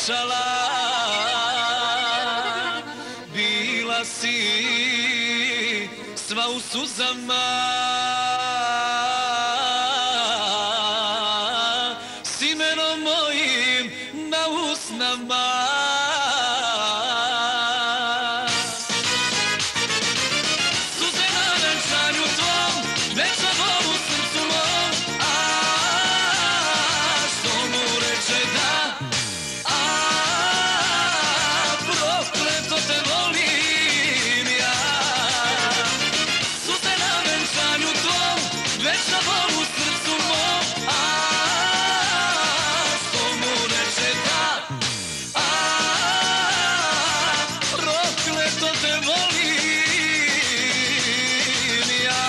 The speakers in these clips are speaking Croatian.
vjenčala, bila si sva u suzama, s imenom mojim na usnama. Suze na venčanju tvom, večna bol u srcu mom, što mu reče da, prokleto te volim ja. Suze na venčanju tvom, večna bol u srcu mom, što mu reče da, prokleto te volim ja.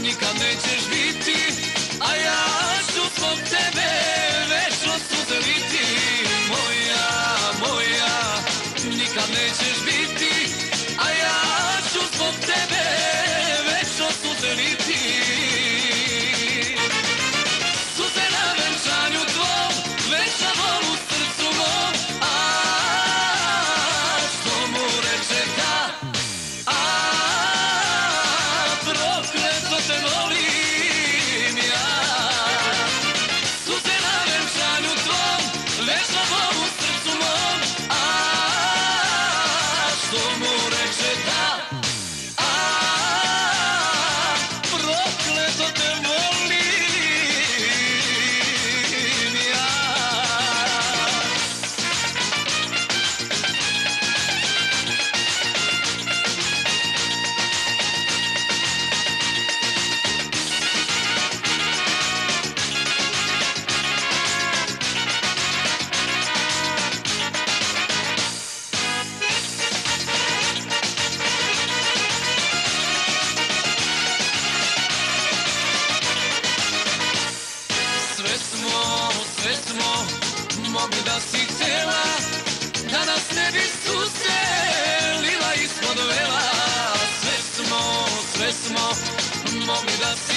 Nikad nećeš biti, a ja ću zbog tebe večno suze liti. Moja, nikad nećeš biti, a ja ću zbog tebe večno suze liti. Suze na venčanju tvom, večna bol u srcu mom, što mu reče da, prokleto te volim ja. Suze na venčanju tvom, večna bol u srcu mom, što mu reče da, prokleto te volim ja. Sve smo mogli da si htjela, da nas ne bi suselila ispod vela. Sve smo mogli da si